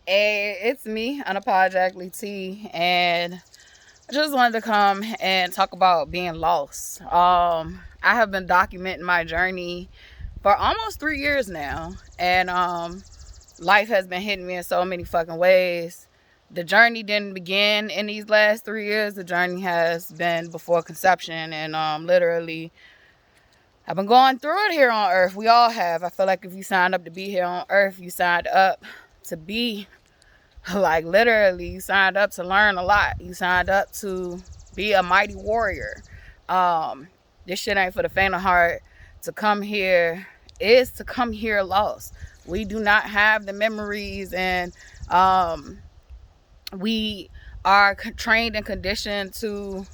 Hey, it's me, Unapologetically T, and I just wanted to come and talk about being lost. I have been documenting my journey for almost 3 years now, and life has been hitting me in so many fucking ways. The journey didn't begin in these last 3 years. The journey has been before conception, and literally, I've been going through it here on Earth. We all have. I feel like if you signed up to be here on Earth, you signed up to be like literally, you signed up to learn a lot. You signed up to be a mighty warrior. This shit ain't for the faint of heart. To come here is to come here lost. We do not have the memories, and we are trained and conditioned to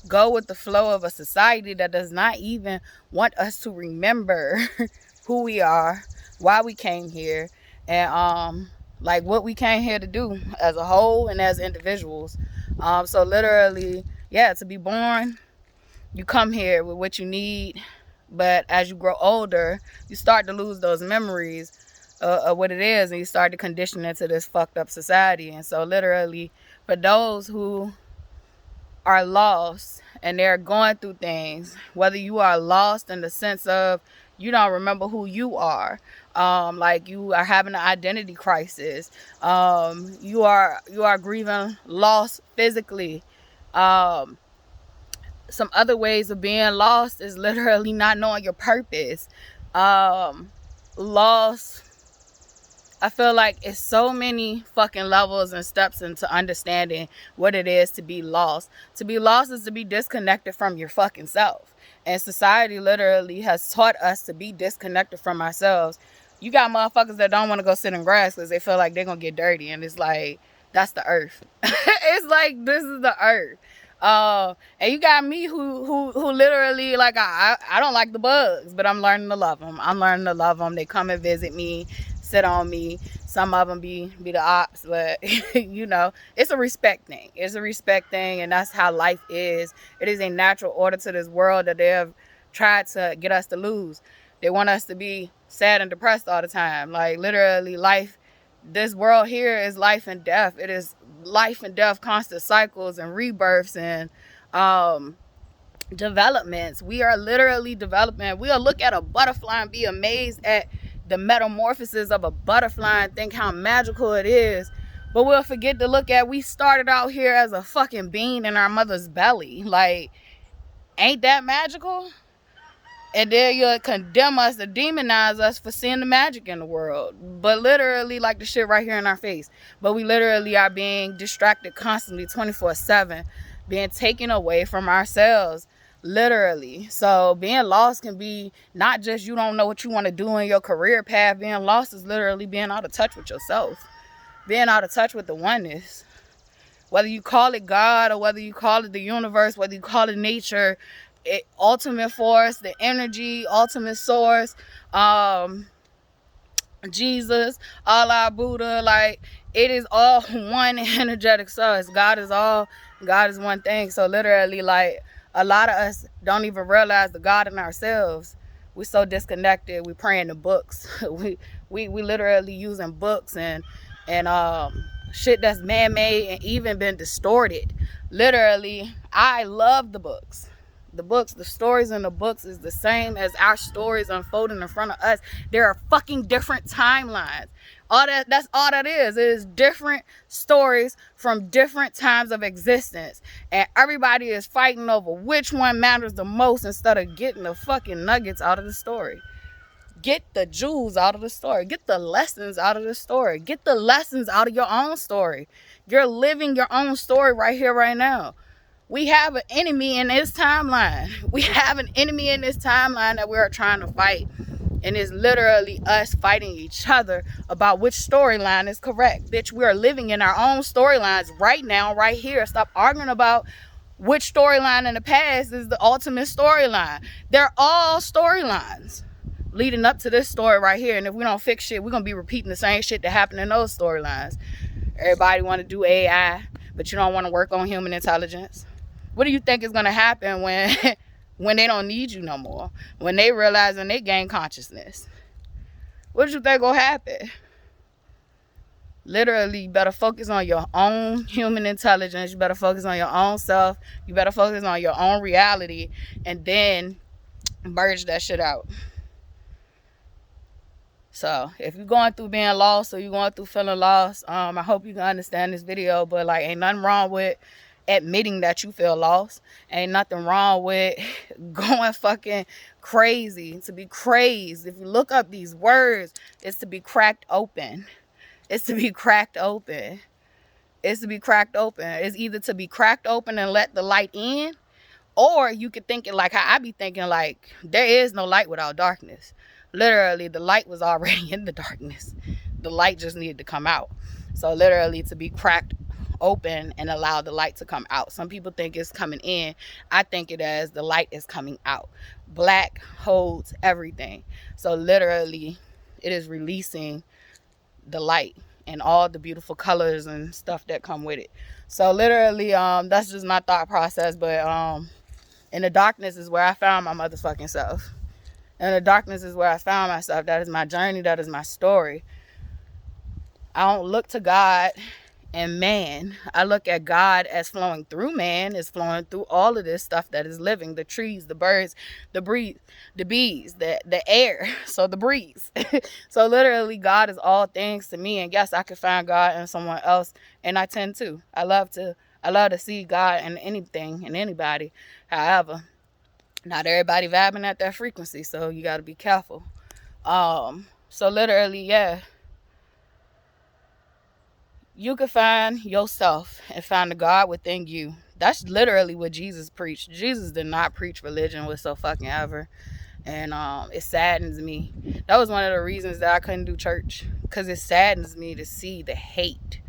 go with the flow of a society that does not even want us to remember who we are, why we came here, and like what we came here to do as a whole and as individuals. So literally, yeah, to be born, you come here with what you need, but as you grow older, you start to lose those memories of what it is, and you start to condition into this fucked up society. And so literally, for those who are lost and they're going through things, whether you are lost in the sense of you don't remember who you are, like you are having an identity crisis, you are grieving loss physically. Some other ways of being lost is literally not knowing your purpose. Lost, I feel like it's so many fucking levels and steps into understanding what it is to be lost. To be lost is to be disconnected from your fucking self. And society literally has taught us to be disconnected from ourselves. You got motherfuckers that don't want to go sit in grass because they feel like they're going to get dirty. And it's like, that's the earth. It's like, this is the earth. And you got me who literally, like, I don't like the bugs, but I'm learning to love them. I'm learning to love them. They come and visit me, sit on me. Some of them be the ops, but you know, it's a respect thing. It's a respect thing, and that's how life is. It is a natural order to this world that they have tried to get us to lose. They want us to be sad and depressed all the time. Like literally, life, this world here is life and death. It is life and death, constant cycles and rebirths and developments. We are literally developing. We'll look at a butterfly and be amazed at the metamorphosis of a butterfly and think how magical it is, but we'll forget to look at, we started out here as a fucking bean in our mother's belly. Like, ain't that magical? And then you'll condemn us to demonize us for seeing the magic in the world, but literally, like the shit right here in our face. But we literally are being distracted constantly 24/7, being taken away from ourselves, literally. So being lost can be not just you don't know what you want to do in your career path. Being lost is literally being out of touch with yourself, being out of touch with the oneness. Whether you call it God or whether you call it the universe, whether you call it nature, ultimate force, the energy, ultimate source, Jesus, Allah, Buddha, like it is all one energetic source. God is one thing. So literally, like, a lot of us don't even realize the God in ourselves. We're so disconnected. We pray in the books. we literally using books and shit that's man-made and even been distorted. Literally, I love the books. The stories in the books is the same as our stories unfolding in front of us. There are fucking different timelines. That's all that is. It is different stories from different times of existence. And everybody is fighting over which one matters the most instead of getting the fucking nuggets out of the story. Get the jewels out of the story. Get the lessons out of the story. Get the lessons out of your own story. You're living your own story right here, right now. We have an enemy in this timeline. We have an enemy in this timeline that we're trying to fight. And it's literally us fighting each other about which storyline is correct. Bitch, we are living in our own storylines right now, right here. Stop arguing about which storyline in the past is the ultimate storyline. They're all storylines leading up to this story right here. And if we don't fix shit, we're going to be repeating the same shit that happened in those storylines. Everybody want to do AI, but you don't want to work on human intelligence. What do you think is going to happen when they don't need you no more? When they realize and they gain consciousness? What do you think will happen? Literally, you better focus on your own human intelligence. You better focus on your own self. You better focus on your own reality, and then merge that shit out. So if you're going through being lost or you're going through feeling lost, I hope you can understand this video. But like, ain't nothing wrong with admitting that you feel lost. Ain't nothing wrong with going fucking crazy. To be crazed, if you look up these words, it's to be cracked open. It's to be cracked open. It's to be cracked open. It's either to be cracked open and let the light in, or you could think it like how I be thinking, like, there is no light without darkness. Literally, the light was already in the darkness. The light just needed to come out. So literally, to be cracked open and allow the light to come out. Some people think it's coming in. I think it as the light is coming out. Black holds everything. So literally, it is releasing the light and all the beautiful colors and stuff that come with it. So literally, that's just my thought process. But in the darkness is where I found my motherfucking self. In the darkness is where I found myself. That is my journey. That is my story. I don't look to God and man. I look at God as flowing through man, is flowing through all of this stuff that is living, the trees, the birds, the breeze, the bees, the air, so the breeze. So literally, God is all things to me. And yes, I can find God in someone else, and I tend to. I love to see God in anything and anybody. However, not everybody vibing at that frequency, so you got to be careful. So literally, yeah, you can find yourself and find the God within you. That's literally what Jesus preached. Jesus did not preach religion whatsoever. And it saddens me. That was one of the reasons that I couldn't do church, because it saddens me to see the hate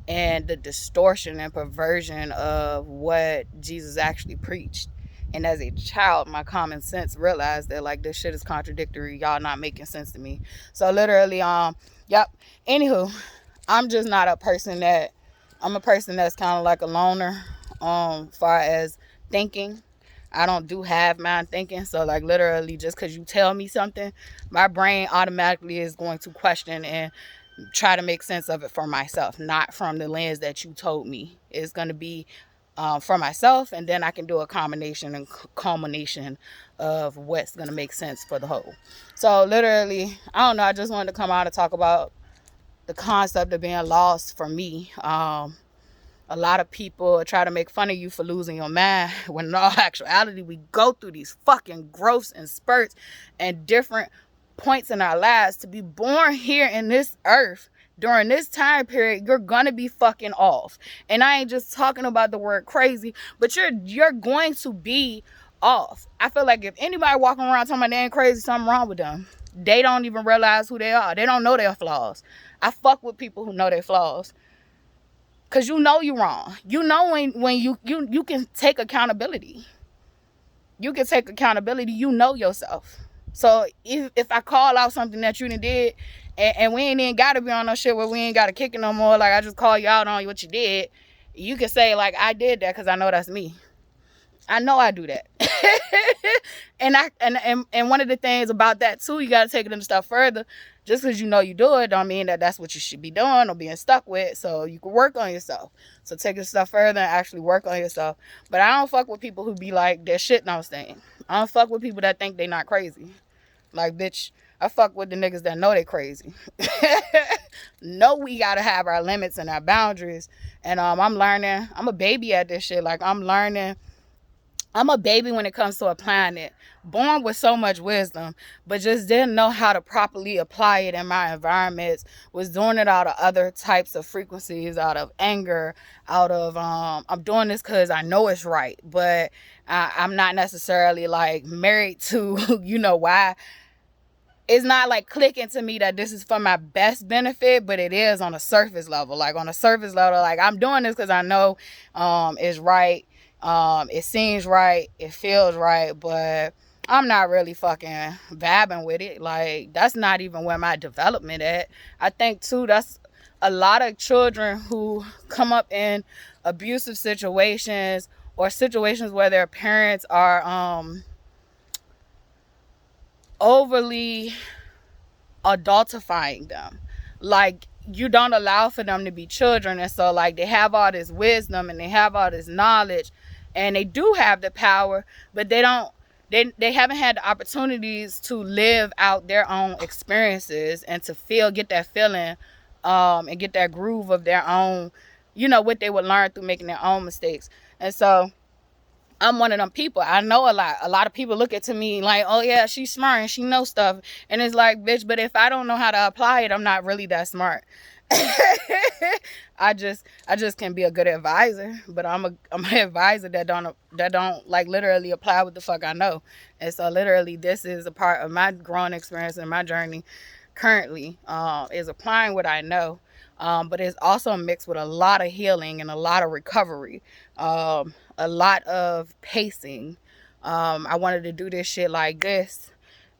and the distortion and perversion of what Jesus actually preached. And as a child, my common sense realized that, like, this shit is contradictory. Y'all not making sense to me. So literally, yep. Anywho, I'm just not a person that, I'm a person that's kind of like a loner, far as thinking. I don't do half mind thinking. So like, literally, just because you tell me something, my brain automatically is going to question and try to make sense of it for myself, not from the lens that you told me. It's going to be for myself, and then I can do a combination and culmination of what's going to make sense for the whole. So literally, I don't know, I just wanted to come out and talk about the concept of being lost for me. A lot of people try to make fun of you for losing your mind, when in all actuality, we go through these fucking growths and spurts and different points in our lives. To be born here in this earth during this time period, you're gonna be fucking off. And I ain't just talking about the word crazy, but you're going to be off. I feel like if anybody walking around talking about they ain't crazy, something wrong with them. They don't even realize who they are. They don't know their flaws. I fuck with people who know their flaws. Cause you know you're wrong. You know when you can take accountability. You can take accountability. You know yourself. So if I call out something that you done did, and we ain't even gotta be on no shit where we ain't gotta kick it no more, like I just call you out on what you did, you can say like, I did that because I know that's me. I know I do that. and one of the things about that too, you gotta take it a step further. Just because you know you do it don't mean that that's what you should be doing or being stuck with. So you can work on yourself. So take it a step further and actually work on yourself. But I don't fuck with people who be like, their shit don't stink. I don't fuck with people that think they not crazy. Like, bitch, I fuck with the niggas that know they crazy. No, we gotta have our limits and our boundaries. And I'm learning. I'm a baby at this shit. Like, I'm learning. I'm a baby when it comes to applying it. Born with so much wisdom, but just didn't know how to properly apply it in my environments. Was doing it out of other types of frequencies, out of anger, out of, I'm doing this because I know it's right, but I'm not necessarily like married to, you know, why. It's not like clicking to me that this is for my best benefit, but it is on a surface level. Like on a surface level, like I'm doing this because I know it's right. It seems right, it feels right, but I'm not really fucking vibing with it. Like, that's not even where my development at. I think too, that's a lot of children who come up in abusive situations or situations where their parents are overly adultifying them. Like, you don't allow for them to be children. And so like they have all this wisdom and they have all this knowledge and they do have the power, but they don't, they haven't had the opportunities to live out their own experiences and to get that feeling, and get that groove of their own, what they would learn through making their own mistakes. And so I'm one of them people. I know a lot. A lot of people look at me like, oh yeah, she's smart and she knows stuff. And it's like, bitch, but if I don't know how to apply it, I'm not really that smart. I just can be a good advisor, but I'm an advisor that don't like literally apply what the fuck I know. And so literally this is a part of my growing experience and my journey currently, is applying what I know. But it's also mixed with a lot of healing and a lot of recovery, a lot of pacing. I wanted to do this shit like this,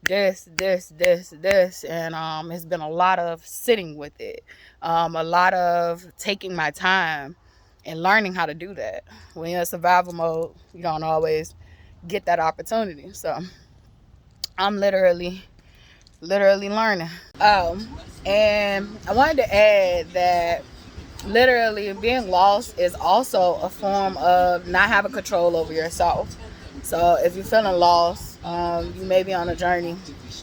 and it's been a lot of sitting with it, a lot of taking my time and learning how to do that. When you're in survival mode, you don't always get that opportunity. So I'm literally learning. And I wanted to add that literally being lost is also a form of not having control over yourself. So if you're feeling lost, you may be on a journey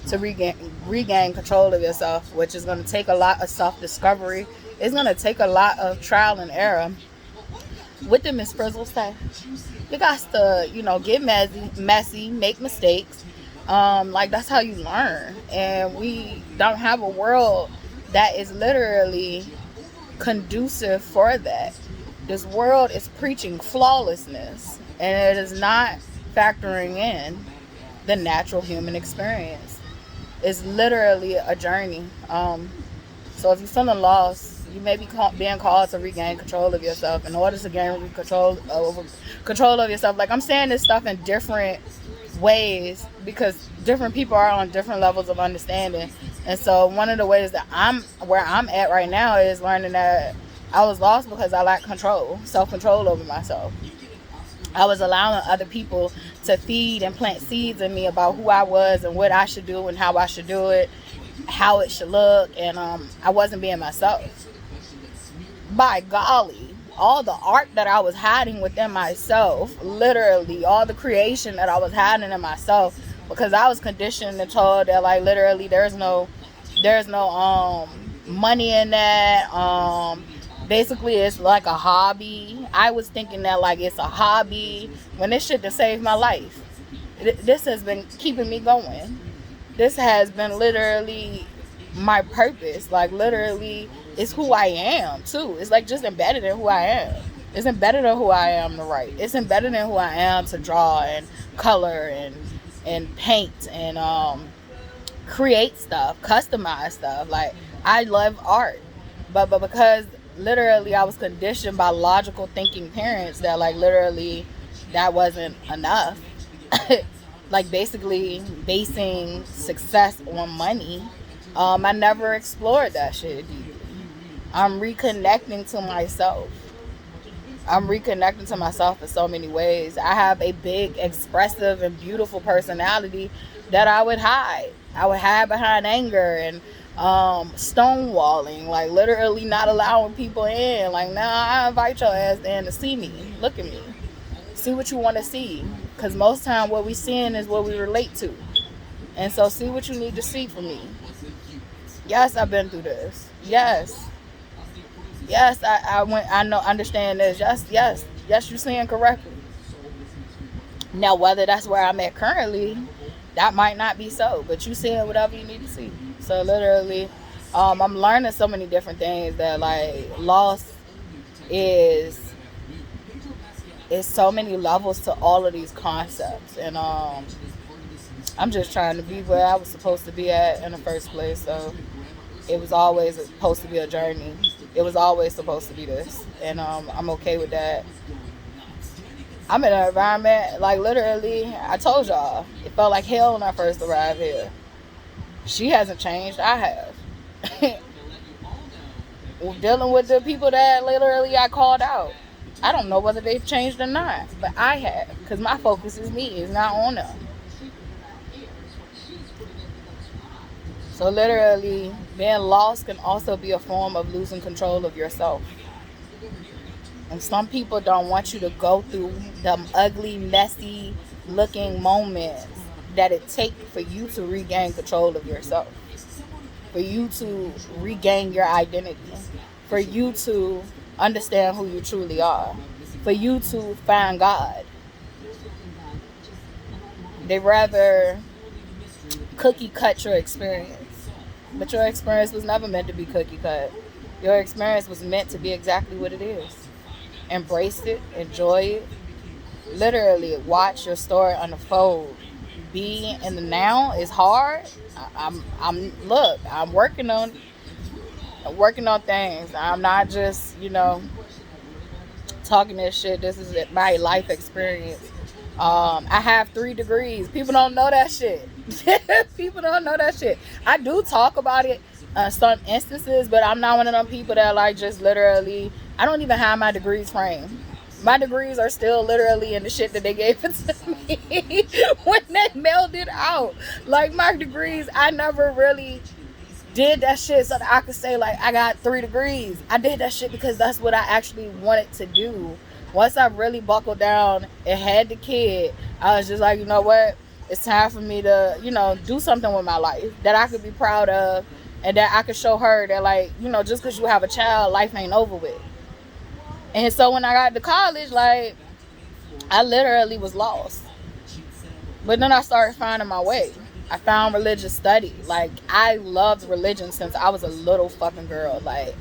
to regain control of yourself, which is going to take a lot of self-discovery. It's going to take a lot of trial and error. What did Miss Frizzle say? You got to, get messy, make mistakes. Like that's how you learn. And we don't have a world that is literally conducive for that. This world is preaching flawlessness, and it is not factoring in the natural human experience. It's literally a journey. So if you're feeling lost, you may be being called to regain control of yourself. In order to gain control of yourself, like I'm saying this stuff in different ways because different people are on different levels of understanding. And so one of the ways that where I'm at right now is learning that I was lost because I lacked self-control over myself. I was allowing other people to feed and plant seeds in me about who I was and what I should do and how I should do it, how it should look, and I wasn't being myself. By golly, all the art that I was hiding within myself, literally all the creation that I was hiding in myself, because I was conditioned and told that like literally there's no money in that. Basically it's like a hobby. I was thinking that like it's a hobby when this shit that saved my life. This has been keeping me going. This has been literally my purpose. Like literally it's who I am too. It's like just embedded in who I am. It's embedded in who I am to write. It's embedded in who I am to draw and color and paint and create stuff, customize stuff. Like I love art, but because literally I was conditioned by logical thinking parents that like literally that wasn't enough. Like basically basing success on money. I never explored that shit deeply. I'm reconnecting to myself. I'm reconnecting to myself in so many ways. I have a big, expressive, and beautiful personality that I would hide. I would hide behind anger and stonewalling, like literally not allowing people in. Like, nah, I invite your ass in to see me. Look at me. See what you want to see. Because most time what we seeing is what we relate to. And so see what you need to see from me. Yes, I've been through this. Yes, I know, understand this. Yes, you're seeing correctly. Now, whether that's where I'm at currently, that might not be so, but you seeing whatever you need to see. So literally, I'm learning so many different things that like loss is so many levels to all of these concepts, and I'm just trying to be where I was supposed to be at in the first place. So it was always supposed to be a journey. It was always supposed to be this, and I'm okay with that. I'm in an environment, like literally, I told y'all, it felt like hell when I first arrived here. She hasn't changed, I have. Dealing with the people that literally I called out. I don't know whether they've changed or not, but I have, because my focus is me, it's not on them. So So literally, being lost can also be a form of losing control of yourself. And some people don't want you to go through them ugly, messy looking moments that it takes for you to regain control of yourself, for you to regain your identity, for you to understand who you truly are, for you to find God. They rather cookie cut your experience. But your experience was never meant to be cookie cut. Your experience was meant to be exactly what it is. Embrace it, enjoy it. Literally, watch your story unfold. Be in the now is hard. I'm working on things. I'm not just, talking this shit. This is my life experience. I have 3 degrees. People don't know that shit. People don't know that shit. I do talk about it some instances, but I'm not one of them people that like just literally. I don't even have my degrees framed. My degrees are still literally in the shit that they gave it to me when they mailed it out. Like my degrees, I never really did that shit so that I could say like I got 3 degrees. I did that shit because that's what I actually wanted to do. Once I really buckled down and had the kid, I was just like, you know what? It's time for me to, do something with my life that I could be proud of and that I could show her that like, just because you have a child, life ain't over with. And so when I got to college, like I literally was lost. But then I started finding my way. I found religious study. Like, I loved religion since I was a little fucking girl. Like,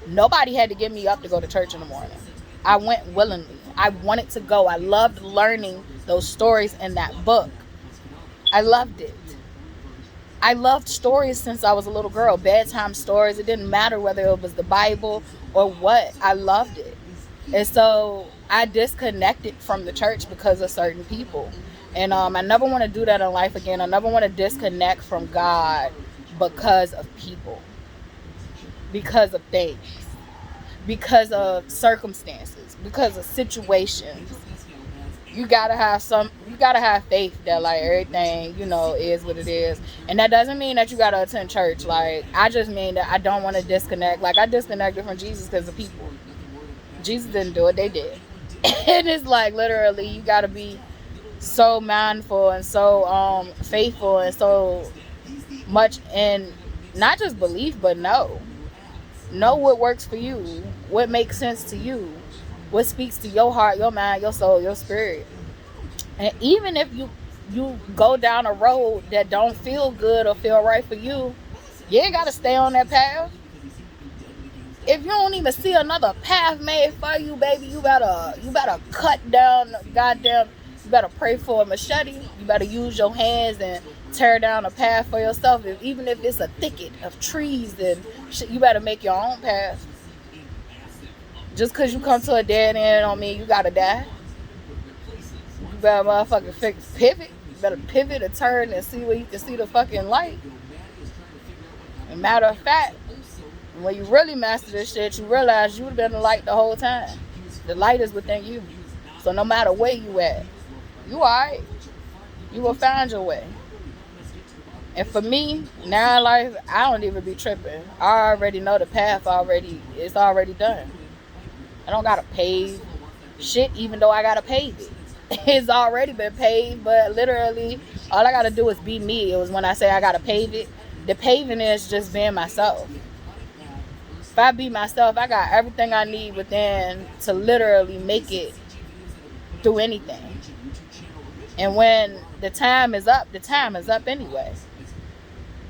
nobody had to get me up to go to church in the morning. I went willingly. I wanted to go. I loved learning those stories in that book. I loved it. I loved stories since I was a little girl. Bedtime stories. It didn't matter whether it was the Bible or what. I loved it. And so I disconnected from the church because of certain people. And I never want to do that in life again. I never want to disconnect from God because of people, because of things, because of circumstances, because of situations. You gotta have faith that like everything, is what it is. And that doesn't mean that you gotta attend church. Like, I just mean that I don't want to disconnect. Like, I disconnected from Jesus because of people. Jesus didn't do it, they did. And it's like literally you gotta be so mindful and so faithful and so much in not just belief but know what works for you, what makes sense to you, what speaks to your heart, your mind, your soul, your spirit. And even if you go down a road that don't feel good or feel right for you, you ain't gotta stay on that path. If you don't even see another path made for you, baby, you better cut down goddamn. You better pray for a machete. You better use your hands and tear down a path for yourself. Even if it's a thicket of trees and shit, you better make your own path. Just because you come to a dead end don't mean you gotta die. You better motherfucking pivot. You better pivot and turn and see where you can see the fucking light. And matter of fact, when you really master this shit, you realize you would have been the light the whole time. The light is within you. So no matter where you at, you alright. You will find your way. And for me, now in life, I don't even be tripping. I already know the path it's already done. I don't gotta pave shit even though I gotta pave it. It's already been paved, but literally all I gotta do is be me. It was when I say I gotta pave it. The paving is just being myself. If I be myself, I got everything I need within to literally make it through anything. And when the time is up anyway.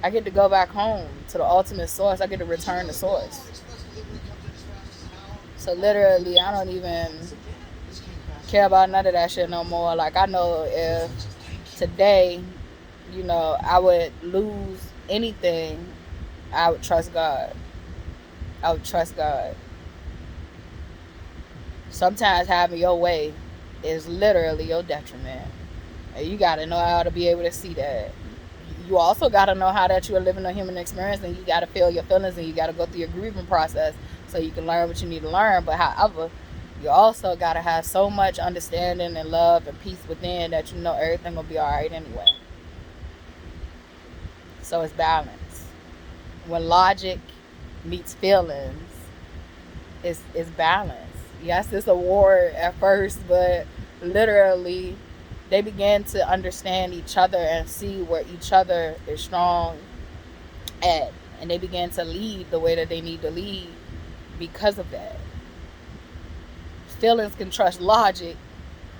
I get to go back home to the ultimate source. I get to return to source. So literally, I don't even care about none of that shit no more. Like, I know if today, I would lose anything, I would trust God. I would trust God. Sometimes having your way is literally your detriment. And you got to know how to be able to see that. You also got to know how that you are living a human experience, and you got to feel your feelings, and you got to go through your grieving process so you can learn what you need to learn. But however, you also got to have so much understanding and love and peace within that everything will be all right anyway. So it's balance. when logic meets feelings, it's balance. Yes, it's a war at first, but literally they began to understand each other and see where each other is strong at, and they began to lead the way that they need to lead because of that. Feelings can trust logic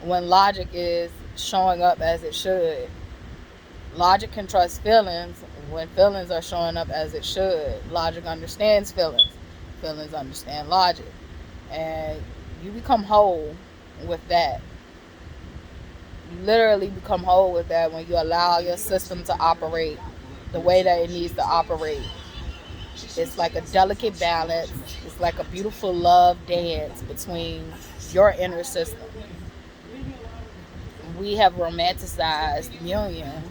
when logic is showing up as it should. Logic can trust feelings when feelings are showing up as it should. Logic understands feelings. Feelings understand logic. And you become whole with that. You literally become whole with that when you allow your system to operate the way that it needs to operate. It's like a delicate balance. It's like a beautiful love dance between your inner system. We have romanticized union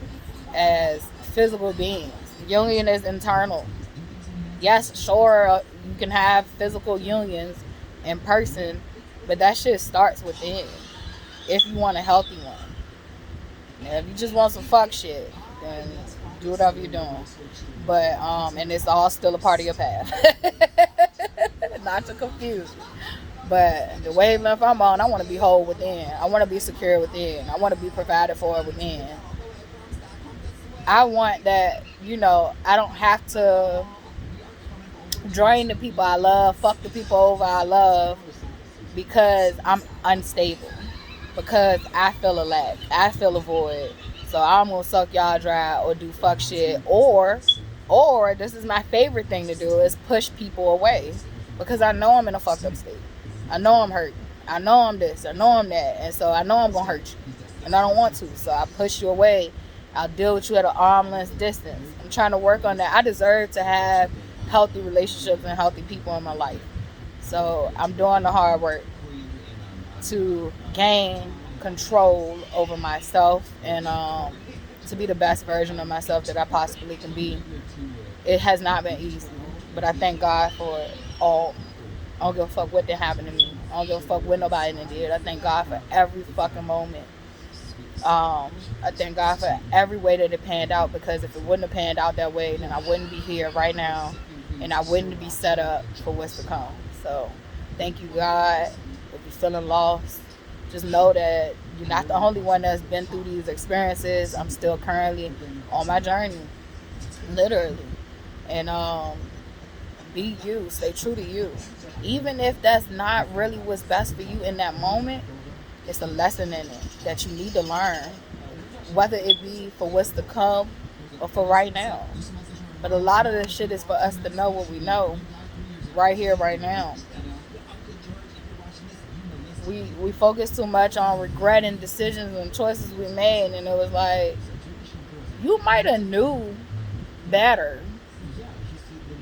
as physical beings. Union is internal. Yes, sure, you can have physical unions in person, but that shit starts within. If you want a healthy one. Now, if you just want some fuck shit, then do whatever you're doing. But and it's all still a part of your path. Not to confuse you. But the wavelength I'm on, I want to be whole within. I want to be secure within. I want to be provided for within. I want that, I don't have to drain the people I love, fuck the people over I love because I'm unstable. Because I feel a lack. I feel a void. So I'm going to suck y'all dry or do fuck shit. Or this is my favorite thing to do, is push people away. Because I know I'm in a fucked up state. I know I'm hurt. I know I'm this. I know I'm that. And so I know I'm going to hurt you. And I don't want to. So I push you away. I'll deal with you at an arm's length distance. I'm trying to work on that. I deserve to have healthy relationships and healthy people in my life. So I'm doing the hard work to gain control over myself and to be the best version of myself that I possibly can be. It has not been easy, but I thank God for it all. I don't give a fuck what did happen to me. I don't give a fuck what nobody did. I thank God for every fucking moment. I thank God for every way that it panned out, because if it wouldn't have panned out that way, then I wouldn't be here right now and I wouldn't be set up for what's to come. So thank you, God. If you're feeling lost, just know that you're not the only one that's been through these experiences. I'm still currently on my journey, literally. And be you, stay true to you. Even if that's not really what's best for you in that moment, it's a lesson in it that you need to learn, whether it be for what's to come or for right now. But a lot of this shit is for us to know what we know right here, right now. We focus too much on regretting decisions and choices we made, and it was like, you might have knew better,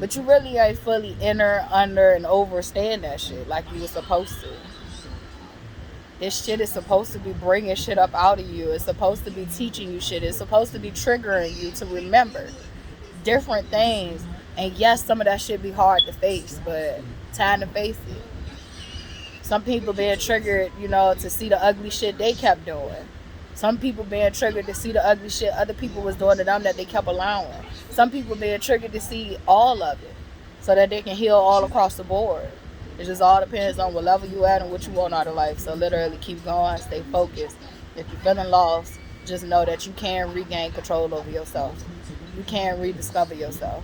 but you really ain't fully enter, under, and overstand that shit like you were supposed to. This shit is supposed to be bringing shit up out of you. It's supposed to be teaching you shit. It's supposed to be triggering you to remember different things. And yes, some of that shit be hard to face, but time to face it. Some people being triggered, to see the ugly shit they kept doing. Some people being triggered to see the ugly shit other people was doing to them that they kept allowing. Some people being triggered to see all of it so that they can heal all across the board. It just all depends on what level you at and what you want out of life. So literally keep going, stay focused. If you're feeling lost, just know that you can regain control over yourself. You can rediscover yourself.